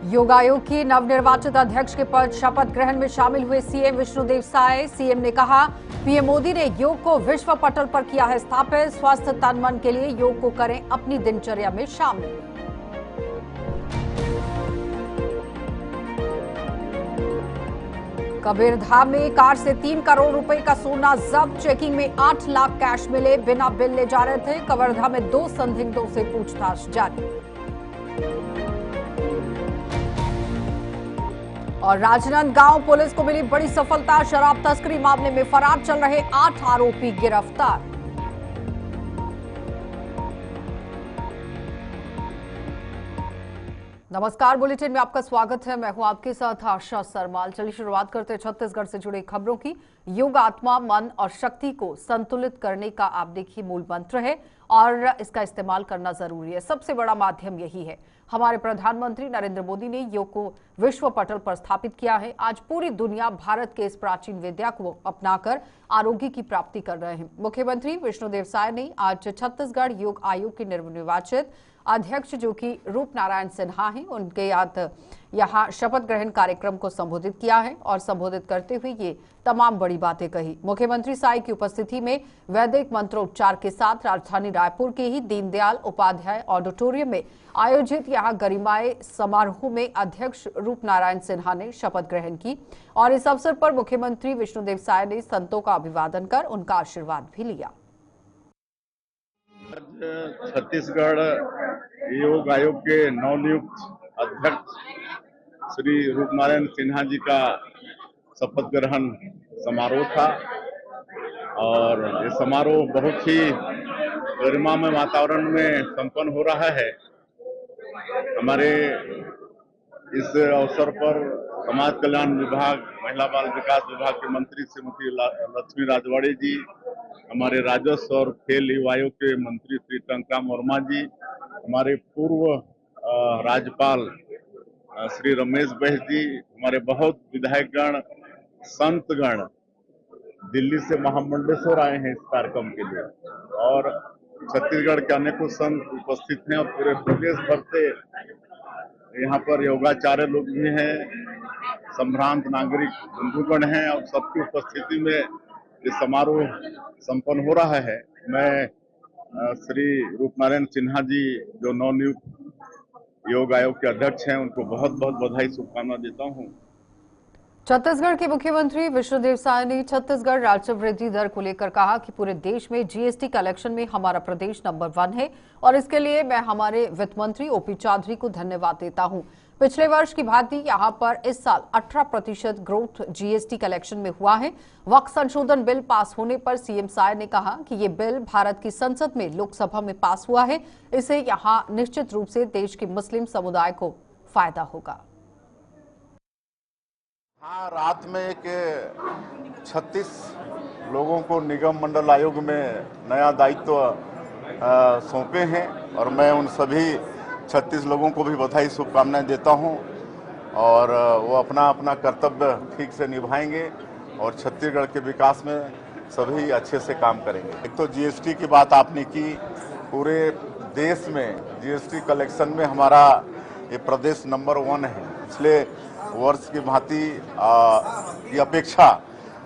योग आयोग की नवनिर्वाचित अध्यक्ष के पद शपथ ग्रहण में शामिल हुए सीएम विष्णुदेव साय। सीएम ने कहा, पीएम मोदी ने योग को विश्व पटल पर किया है स्थापित। स्वस्थ तन मन के लिए योग को करें अपनी दिनचर्या में शामिल। कबीरधाम में कार से 3 करोड़ रुपए का सोना जब्त। चेकिंग में 8 लाख कैश मिले, बिना बिल ले जा रहे थे। कबीरधाम में 2 संदिग्धों से पूछताछ जारी। और राजनांदगांव पुलिस को मिली बड़ी सफलता। शराब तस्करी मामले में फरार चल रहे 8 आरोपी गिरफ्तार। नमस्कार, बुलेटिन में आपका स्वागत है। मैं हूं आपके साथ आशा सरमाल। चलिए शुरुआत करते हैं छत्तीसगढ़ से जुड़ी खबरों की। योग आत्मा, मन और शक्ति को संतुलित करने का आप देखिए मूल मंत्र है और इसका इस्तेमाल करना जरूरी है। सबसे बड़ा माध्यम यही है। हमारे प्रधानमंत्री नरेंद्र मोदी ने योग को विश्व पटल पर स्थापित किया है। आज पूरी दुनिया भारत के इस प्राचीन विद्या को अपनाकर आरोग्य की प्राप्ति कर रहे हैं। मुख्यमंत्री विष्णुदेव साय ने आज छत्तीसगढ़ योग आयोग के नवनिर्वाचित अध्यक्ष जो कि रूप नारायण सिन्हा हैं, उनके याद यहाँ शपथ ग्रहण कार्यक्रम को संबोधित किया है और संबोधित करते हुए ये तमाम बड़ी बातें कही। मुख्यमंत्री साय की उपस्थिति में वैदिक मंत्रोच्चार के साथ राजधानी रायपुर के ही दीनदयाल उपाध्याय ऑडिटोरियम में आयोजित यहाँ गरिमाए समारोह में अध्यक्ष रूप नारायण सिन्हा ने शपथ ग्रहण की और इस अवसर पर मुख्यमंत्री विष्णुदेव साय ने संतों का अभिवादन कर उनका आशीर्वाद भी लिया। छत्तीसगढ़ योग आयोग के नवनियुक्त अध्यक्ष श्री रूपनारायण सिन्हा जी का शपथ ग्रहण समारोह था और ये समारोह बहुत ही गरिमामय वातावरण में संपन्न हो रहा है। हमारे इस अवसर पर समाज कल्याण विभाग, महिला बाल विकास विभाग के मंत्री श्रीमती लक्ष्मी राजवाड़े जी, हमारे राजस्व और खेल युवा आयोग के मंत्री श्री टंकराम वर्मा जी, हमारे पूर्व राज्यपाल श्री रमेश बैस जी, हमारे बहुत विधायकगण, संतगण दिल्ली से महामंडलेश्वर आए हैं इस कार्यक्रम के लिए और छत्तीसगढ़ के अनेकों संत उपस्थित हैं और पूरे प्रदेश भर से यहाँ पर योगाचार्य लोग भी हैं, संभ्रांत नागरिक बंधुगण हैं और सबकी उपस्थिति में ये समारोह संपन्न हो रहा है। मैं श्री रूपनारायण सिन्हा जी जो नवनियुक्त योग आयोग के अध्यक्ष हैं उनको बहुत बहुत बधाई शुभकामना देता हूँ। छत्तीसगढ़ के मुख्यमंत्री विष्णुदेव साय ने छत्तीसगढ़ राजस्व वृद्धि दर को लेकर कहा कि पूरे देश में जीएसटी कलेक्शन में हमारा प्रदेश नंबर 1 है और इसके लिए मैं हमारे वित्त मंत्री ओपी चौधरी को धन्यवाद देता हूं। पिछले वर्ष की भांति यहां पर इस साल 18% ग्रोथ जीएसटी कलेक्शन में हुआ है। वक्फ संशोधन बिल पास होने पर सीएम साय ने कहा कि ये बिल भारत की संसद में लोकसभा में पास हुआ है। इससे यहाँ निश्चित रूप से देश के मुस्लिम समुदाय को फायदा होगा। हाँ, रात में एक 36 लोगों को निगम मंडल आयोग में नया दायित्व सौंपे हैं और मैं उन सभी 36 लोगों को भी बधाई शुभकामनाएं देता हूं और वो अपना अपना कर्तव्य ठीक से निभाएंगे और छत्तीसगढ़ के विकास में सभी अच्छे से काम करेंगे। एक तो जीएसटी की बात आपने की, पूरे देश में जीएसटी कलेक्शन में हमारा ये प्रदेश नंबर 1 है। पिछले वर्ष की भांति की अपेक्षा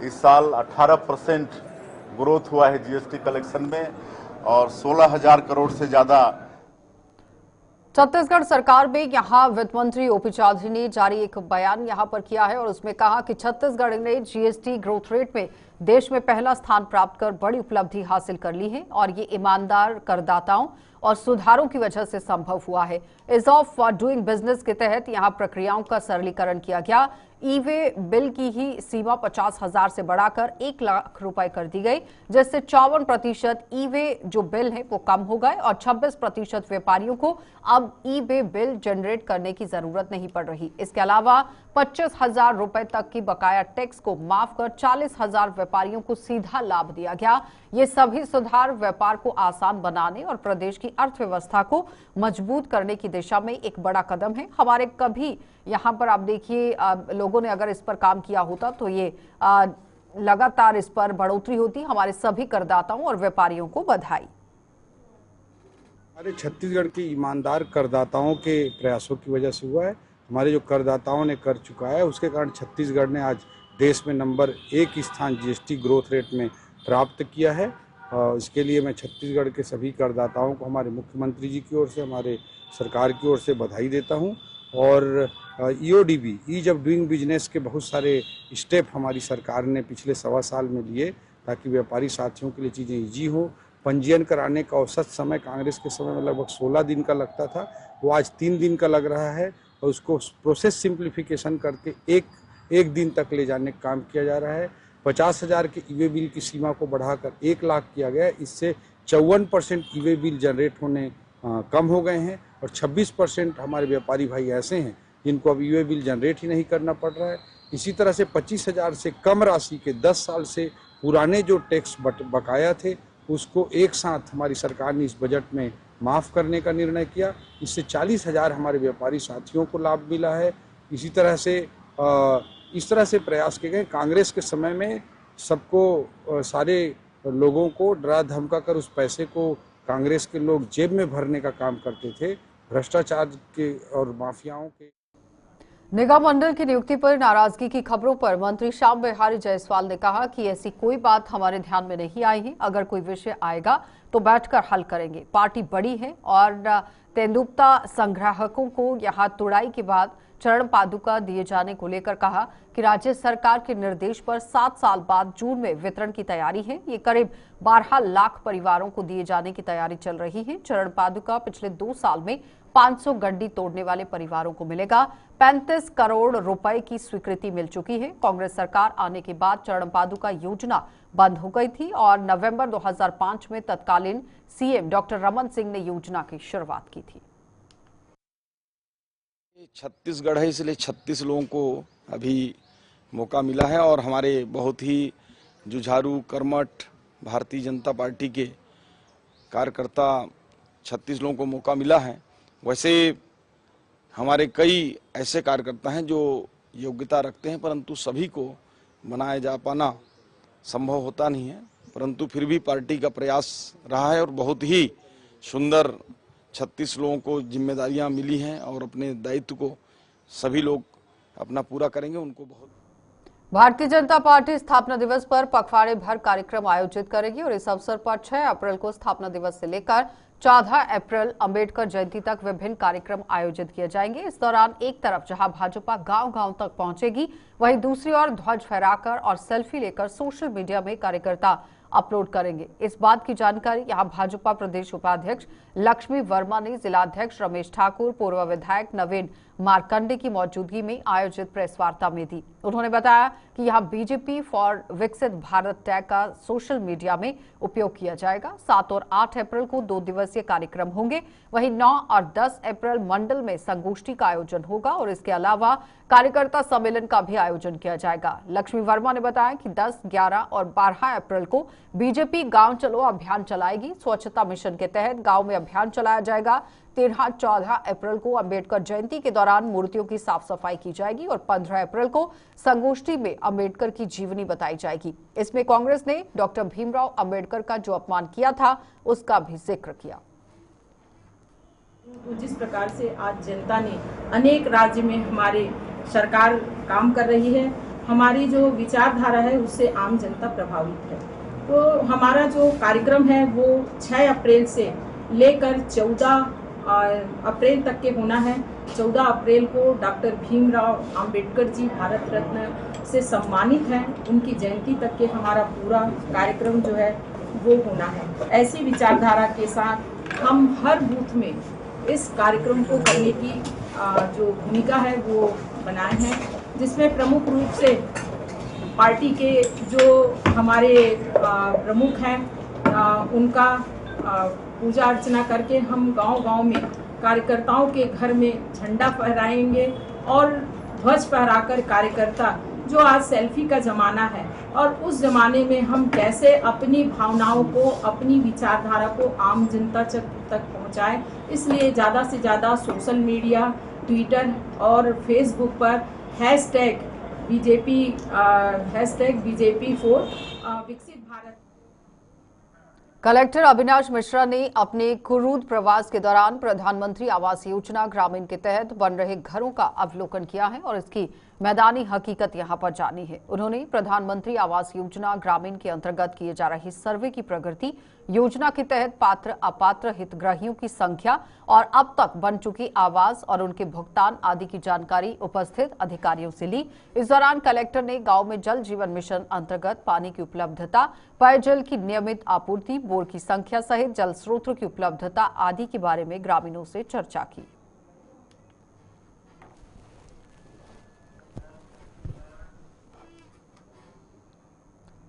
इस साल 18% ग्रोथ हुआ है जीएसटी कलेक्शन में और 16,000 करोड़ से ज्यादा। छत्तीसगढ़ सरकार में यहां वित्त मंत्री ओपी चौधरी ने जारी एक बयान यहां पर किया है और उसमें कहा कि छत्तीसगढ़ ने जीएसटी ग्रोथ रेट में देश में पहला स्थान प्राप्त कर बड़ी उपलब्धि हासिल कर ली है और ये ईमानदार करदाताओं और सुधारों की वजह से संभव हुआ है। इज ऑफ डूइंग बिजनेस के तहत यहां प्रक्रियाओं का सरलीकरण किया गया। ई वे बिल की ही सीमा 50,000 से बढ़ाकर 1 लाख रुपए कर दी गई, जिससे 54% ई वे जो बिल है वो कम हो गए और 26% व्यापारियों को अब ई वे बिल जनरेट करने की जरूरत नहीं पड़ रही। इसके अलावा 25,000 रुपए तक की बकाया टैक्स को माफ कर 40,000 व्यापारियों को सीधा लाभ दिया गया। ये सभी सुधार व्यापार को आसान बनाने और प्रदेश की अर्थव्यवस्था को मजबूत करने की दिशा में एक बड़ा कदम है। हमारे कभी यहाँ पर आप देखिए लोगों ने अगर इस पर काम किया होता तो ये लगातार इस पर बढ़ोतरी होती। हमारे सभी करदाताओं और व्यापारियों को बधाई। हमारे छत्तीसगढ़ के ईमानदार करदाताओं के प्रयासों की वजह से हुआ है हमारे जो करदाताओं ने कर चुका है, उसके कारण छत्तीसगढ़ ने आज देश में नंबर 1 स्थान जीएसटी ग्रोथ रेट में प्राप्त किया है। इसके लिए मैं छत्तीसगढ़ के सभी करदाताओं को हमारे मुख्यमंत्री जी की ओर से, हमारे सरकार की ओर से बधाई देता हूं। और EODB, ease of doing business के बहुत सारे स्टेप हमारी सरकार ने पिछले 1.25 साल में लिए ताकि व्यापारी साथियों के लिए चीज़ें ईजी हो। पंजीयन कराने का औसत समय कांग्रेस के समय में लगभग 16 दिन का लगता था, वो आज 3 दिन का लग रहा है और उसको प्रोसेस सिंप्लीफिकेशन करके एक दिन तक ले जाने का काम किया जा रहा है। 50,000 के ईवे बिल की सीमा को बढ़ाकर 1 लाख किया गया है। इससे 54% ईवे बिल जनरेट होने कम हो गए हैं और 26% हमारे व्यापारी भाई ऐसे हैं जिनको अब ईवे बिल जनरेट ही नहीं करना पड़ रहा है। इसी तरह से 25,000 से कम राशि के 10 साल से पुराने जो टैक्स बकाया थे उसको एक साथ हमारी सरकार ने इस बजट में माफ़ करने का निर्णय किया। इससे 40,000 हमारे व्यापारी साथियों को लाभ मिला है। इसी तरह से इस तरह से प्रयास किए गए। कांग्रेस के समय में सबको सारे लोगों को डरा धमका कर उस पैसे को कांग्रेस के लोग जेब में भरने का काम करते थे। भ्रष्टाचार के और माफियाओं के निगम मंडल की नियुक्ति पर नाराजगी की खबरों पर मंत्री श्याम बिहारी जायसवाल ने कहा कि ऐसी कोई बात हमारे ध्यान में नहीं आई है। अगर कोई विषय आएगा तो बैठकर हल करेंगे। पार्टी बड़ी है और तेंदुपत्ता संग्राहकों को यहां तुड़ाई के बाद चरण पादुका दिए जाने को लेकर कहा कि राज्य सरकार के निर्देश पर 7 साल बाद जून में वितरण की तैयारी है। ये करीब 12 लाख परिवारों को दिए जाने की तैयारी चल रही है। चरण पादुका पिछले 2 साल में 500 गड्डी तोड़ने वाले परिवारों को मिलेगा। 35 करोड़ रुपए की स्वीकृति मिल चुकी है। कांग्रेस सरकार आने के बाद चरण पादुका योजना बंद हो गई थी और नवंबर 2005 में तत्कालीन सीएम डॉक्टर रमन सिंह ने योजना की शुरुआत की थी। छत्तीसगढ़ है, इसलिए 36 लोगों को अभी मौका मिला है और हमारे बहुत ही जुझारू कर्मठ भारतीय जनता पार्टी के कार्यकर्ता 36 लोगों को मौका मिला है। वैसे हमारे कई ऐसे कार्यकर्ता हैं जो योग्यता रखते हैं, परंतु सभी को बनाया जा पाना संभव होता नहीं है। परंतु फिर भी पार्टी का प्रयास रहा है और बहुत ही सुंदर 36 लोगों को जिम्मेदारियां मिली हैं और अपने दायित्व को सभी लोग अपना पूरा करेंगे। उनको बहुत भारतीय जनता पार्टी स्थापना दिवस पर पखवाड़े भर कार्यक्रम आयोजित करेगी और इस अवसर पर 6 अप्रैल को स्थापना दिवस से लेकर 14 अप्रैल अंबेडकर जयंती तक विभिन्न कार्यक्रम आयोजित किए जाएंगे। इस दौरान एक तरफ जहां भाजपा गांव-गांव तक पहुंचेगी, वहीं दूसरी ओर ध्वज फहराकर और सेल्फी लेकर सोशल मीडिया में कार्यकर्ता अपलोड करेंगे। इस बात की जानकारी यहां भाजपा प्रदेश उपाध्यक्ष लक्ष्मी वर्मा ने जिलाध्यक्ष रमेश ठाकुर, पूर्व विधायक नवीन मार्कंडे की मौजूदगी में आयोजित प्रेस वार्ता में दी। उन्होंने बताया कि यहां बीजेपी फॉर विकसित भारत टैग का सोशल मीडिया में उपयोग किया जाएगा। 7 और 8 अप्रैल को 2 दिवसीय कार्यक्रम होंगे। वहीं 9 और 10 अप्रैल मंडल में संगोष्ठी का आयोजन होगा और इसके अलावा कार्यकर्ता सम्मेलन का भी आयोजन किया जाएगा। लक्ष्मी वर्मा ने बताया कि 10, 11 और 12 अप्रैल को बीजेपी गांव चलो अभियान चलाएगी। स्वच्छता मिशन के तहत गांव में अभियान चलाया जाएगा। 13, 14 अप्रैल को अंबेडकर जयंती के दौरान मूर्तियों की साफ सफाई की जाएगी और 15 अप्रैल को संगोष्ठी में अंबेडकर की जीवनी बताई जाएगी। इसमें कांग्रेस ने डॉक्टर भीमराव अंबेडकर का जो अपमान किया था उसका भी जिक्र किया। जिस प्रकार से आज जनता ने अनेक राज्य में हमारे सरकार काम कर रही है, हमारी जो विचारधारा है उससे आम जनता प्रभावित है। तो हमारा जो कार्यक्रम है वो 6 अप्रैल से लेकर 14 अप्रैल तक के होना है। 14 अप्रैल को डॉक्टर भीमराव अंबेडकर जी भारत रत्न से सम्मानित हैं, उनकी जयंती तक के हमारा पूरा कार्यक्रम जो है वो होना है। ऐसी विचारधारा के साथ हम हर बूथ में इस कार्यक्रम को करने की जो भूमिका है वो बनाए हैं, जिसमें प्रमुख रूप से पार्टी के जो हमारे प्रमुख हैं उनका पूजा अर्चना करके हम गांव-गांव में कार्यकर्ताओं के घर में झंडा फहराएंगे और ध्वज फहराकर कार्यकर्ता, जो आज सेल्फी का ज़माना है और उस ज़माने में हम कैसे अपनी भावनाओं को, अपनी विचारधारा को आम जनता तक पहुंचाएं, इसलिए ज़्यादा से ज़्यादा सोशल मीडिया, ट्विटर और फेसबुक पर हैशटैग बीजेपी फॉर विकसित भारत। कलेक्टर अविनाश मिश्रा ने अपने कुरूद प्रवास के दौरान प्रधानमंत्री आवास योजना ग्रामीण के तहत बन रहे घरों का अवलोकन किया है और इसकी मैदानी हकीकत यहां पर जानी है। उन्होंने प्रधानमंत्री आवास योजना ग्रामीण के अंतर्गत किए जा रहे सर्वे की प्रगति, योजना के तहत पात्र अपात्र हितग्राहियों की संख्या और अब तक बन चुकी आवास और उनके भुगतान आदि की जानकारी उपस्थित अधिकारियों से ली। इस दौरान कलेक्टर ने गांव में जल जीवन मिशन अंतर्गत पानी की उपलब्धता, पेयजल की नियमित आपूर्ति, बोर की संख्या सहित जल स्रोतों की उपलब्धता आदि के बारे में ग्रामीणों से चर्चा की।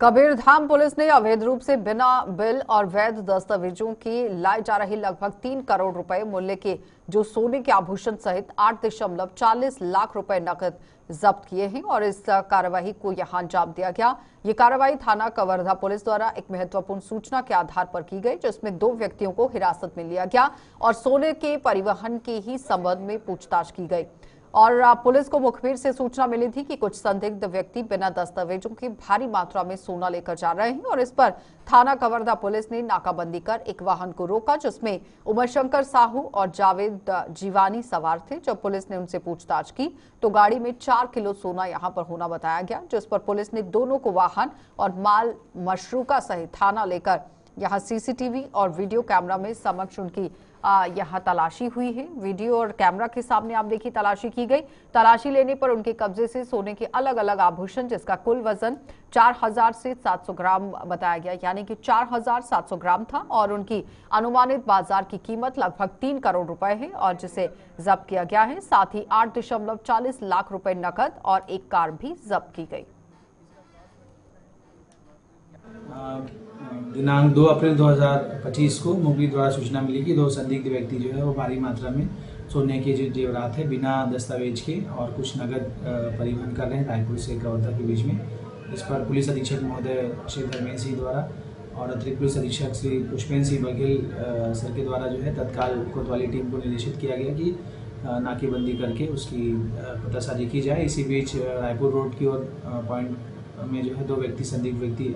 कबीरधाम पुलिस ने अवैध रूप से बिना बिल और वैध दस्तावेजों के लाए जा रहे लगभग 3 करोड़ रुपए मूल्य के जो सोने के आभूषण सहित 8.40 लाख रुपए नकद जब्त किए हैं और इस कार्रवाई को यहां अंजाम दिया गया। ये कार्रवाई थाना कवर्धा पुलिस द्वारा एक महत्वपूर्ण सूचना के आधार पर की गई, जिसमें 2 व्यक्तियों को हिरासत में लिया गया और सोने के परिवहन के ही संबंध में पूछताछ की गई। और पुलिस को मुखबिर से सूचना मिली थी कि कुछ संदिग्ध व्यक्ति बिना दस्तावेजों के भारी मात्रा में सोना लेकर जा रहे हैं और इस पर थाना कवर्धा पुलिस ने नाकाबंदी कर एक वाहन को रोका, जिसमें उमाशंकर साहू और जावेद जीवानी सवार थे। जब पुलिस ने उनसे पूछताछ की तो गाड़ी में 4 किलो सोना यहां पर होना बताया गया, जिस पर पुलिस ने दोनों को वाहन और माल मशरूका सहित थाना लेकर यहां सीसीटीवी और वीडियो कैमरा में समक्ष उनकी यहां तलाशी हुई है। वीडियो और कैमरा के सामने आप देखिए तलाशी की गई। तलाशी लेने पर उनके कब्जे से सोने के अलग अलग आभूषण, जिसका कुल वजन 4000 से 700 ग्राम बताया गया, यानी कि 4700 ग्राम था और उनकी अनुमानित बाजार की कीमत लगभग 3 करोड़ रुपए है और जिसे जब्त किया गया है। साथ ही 8.40 लाख रुपए नकद और एक कार भी जब्त की गई। दिनांक 2 अप्रैल 2025 को मुखबिर द्वारा सूचना मिली कि 2 संदिग्ध व्यक्ति जो है वो भारी मात्रा में सोने के जो जेवरात है बिना दस्तावेज के और कुछ नगद परिवहन कर रहे हैं रायपुर से कवर्धा के बीच में। इस पर पुलिस अधीक्षक महोदय श्री धर्मेंद्र सिंह द्वारा और अतिरिक्त पुलिस अधीक्षक श्री पुष्पेंद्र सिंह बघेल सर के द्वारा जो है तत्काल कोतवाली टीम को निर्देशित किया गया कि नाकेबंदी करके उसकी पतासाजी की जाए। इसी बीच रायपुर रोड की ओर पॉइंट में जो है 2 व्यक्ति संदिग्ध व्यक्ति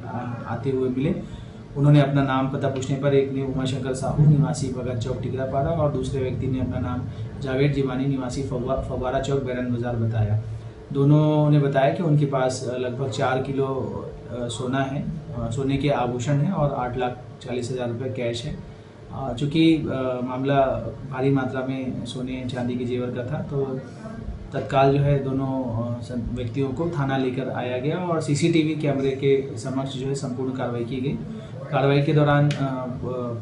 आते हुए मिले। उन्होंने अपना नाम पता पूछने पर एक ने उमाशंकर साहू निवासी भगत चौक टिकरापाड़ा और दूसरे व्यक्ति ने अपना नाम जावेद जीवानी निवासी फव्वारा चौक बैरन बाजार बताया। दोनों ने बताया कि उनके पास लगभग 4 किलो सोना है, सोने के आभूषण हैं और 8,40,000 रुपये कैश है। चूँकि मामला भारी मात्रा में सोने चांदी के जेवर का था तो तत्काल जो है दोनों व्यक्तियों को थाना लेकर आया गया और सीसीटीवी कैमरे के समक्ष जो है संपूर्ण कार्रवाई की गई। कार्रवाई के दौरान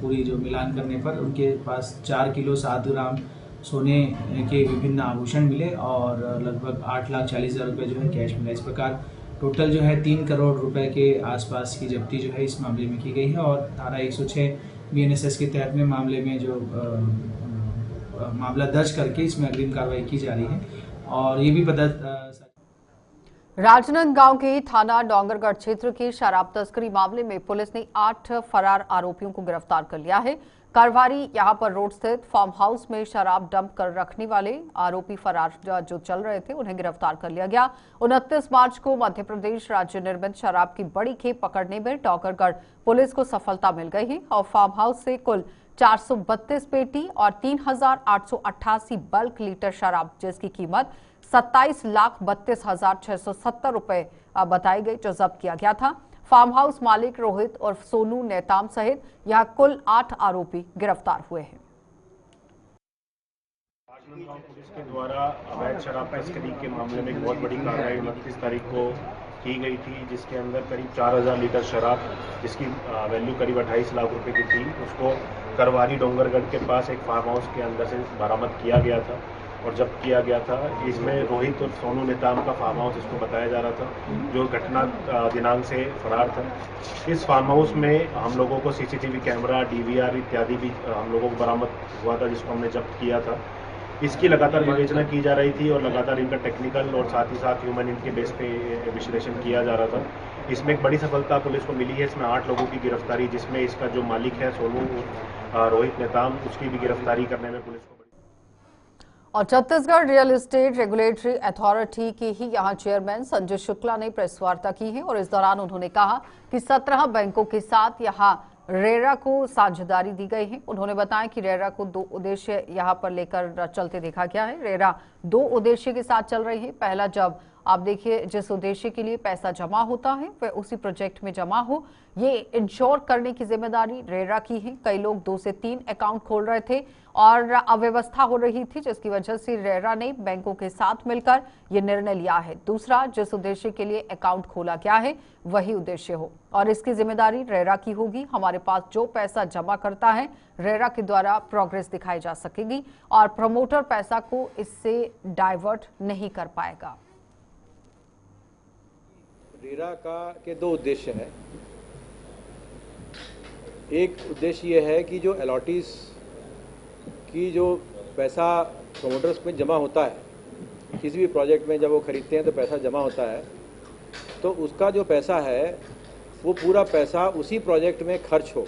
पूरी जो मिलान करने पर उनके पास 4 किलो 7 ग्राम सोने के विभिन्न आभूषण मिले और लगभग 8,40,000 रुपये जो है कैश मिला। इस प्रकार टोटल जो है 3 करोड़ रुपए के आसपास की जब्ती जो है इस मामले में की गई है और धारा 106 BNSS के तहत में मामले में जो मामला दर्ज करके इसमें अग्रिम कार्रवाई की जा रही है। और ये भी पता राजनांदगांव के थाना डोंगरगढ़ क्षेत्र के शराब तस्करी मामले में पुलिस ने 8 फरार आरोपियों को गिरफ्तार कर लिया है। कारवारी यहां पर रोड स्थित फार्म हाउस में शराब डंप कर रखने वाले आरोपी फरार जो चल रहे थे उन्हें गिरफ्तार कर लिया गया। 29 मार्च को मध्य प्रदेश राज्य निर्मित शराब की बड़ी खेप पकड़ने में डोंगरगढ़ पुलिस को सफलता मिल गई है और फार्म हाउस से कुल 432 पेटी और 3,888 बल्क लीटर शराब जिसकी कीमत 27,32,670 रुपए बताई गई जो जब्त किया गया था। फार्म हाउस मालिक रोहित और सोनू नेताम सहित यहां कुल 8 आरोपी गिरफ्तार हुए हैं। राजनांदगांव पुलिस के द्वारा अवैध शराब तस्करी के मामले में एक बहुत बड़ी कार्रवाई 29 तारीख को की गई थी, जिसके अंदर करीब 4,000 लीटर शराब जिसकी वैल्यू करीब 28 लाख रुपए की थी, उसको करवारी डोंगरगढ़ के पास एक फार्म हाउस के अंदर से बरामद किया गया था और जब्त किया गया था। इसमें रोहित और सोनू नेताम का फार्म हाउस इसको बताया जा रहा था, जो घटना दिनांक से फरार था। इस फार्म हाउस में हम लोगों को सीसीटीवी कैमरा, DVR इत्यादि भी हम लोगों को बरामद हुआ था, जिसको हमने जब्त किया था। इसकी लगातार विवेचना की जा रही थी और लगातार इनका टेक्निकल और साथ ही साथ ह्यूमन इनके बेस पे विश्लेषण किया जा रहा था। इसमें एक बड़ी सफलता पुलिस को मिली है। इसमें 8 लोगों की गिरफ्तारी, जिसमें इसका जो मालिक है सोनू रोहित नेताम, उसकी भी गिरफ्तारी करने में पुलिस को। और Chhattisgarh real estate regulatory authority के ही यहां चेयरमैन संजय शुक्ला ने प्रेस वार्ता की है और इस दौरान उन्होंने कहा कि 17 बैंकों के साथ यहां रेरा को साझेदारी दी गई है। उन्होंने बताया कि रेरा को 2 उद्देश्य यहां पर लेकर चलते देखा गया है। रेरा 2 उद्देश्य के साथ चल रही है। पहला, जब आप देखिए जिस उद्देश्य के लिए पैसा जमा होता है वह उसी प्रोजेक्ट में जमा हो, ये इंश्योर करने की जिम्मेदारी रेरा की है। कई लोग 2 से 3 अकाउंट खोल रहे थे और अव्यवस्था हो रही थी, जिसकी वजह से रेरा ने बैंकों के साथ मिलकर ये निर्णय लिया है। दूसरा, जिस उद्देश्य के लिए अकाउंट खोला गया है वही उद्देश्य हो और इसकी जिम्मेदारी रेरा की होगी। हमारे पास जो पैसा जमा करता है रेरा के द्वारा प्रोग्रेस दिखाई जा सकेगी और प्रमोटर पैसा को इससे डाइवर्ट नहीं कर पाएगा। रेरा के 2 उद्देश्य हैं। एक उद्देश्य ये है कि जो अलॉटीज की जो पैसा प्रमोटर्स में जमा होता है, किसी भी प्रोजेक्ट में जब वो खरीदते हैं तो पैसा जमा होता है, तो उसका जो पैसा है वो पूरा पैसा उसी प्रोजेक्ट में खर्च हो,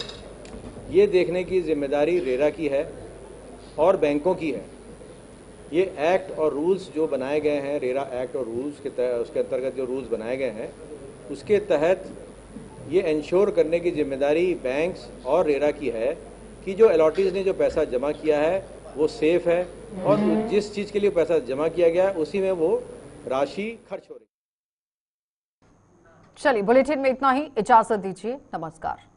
ये देखने की जिम्मेदारी रेरा की है और बैंकों की है। ये एक्ट और रूल्स जो बनाए गए हैं, रेरा एक्ट और रूल्स के उसके अंतर्गत जो रूल्स बनाए गए हैं, उसके तहत ये इंश्योर करने की जिम्मेदारी बैंक्स और रेरा की है कि जो अलॉटीज ने जो पैसा जमा किया है वो सेफ है और जिस चीज़ के लिए पैसा जमा किया गया है उसी में वो राशि खर्च हो रही है। चलिए, बुलेटिन में इतना ही। इजाजत दीजिए। नमस्कार।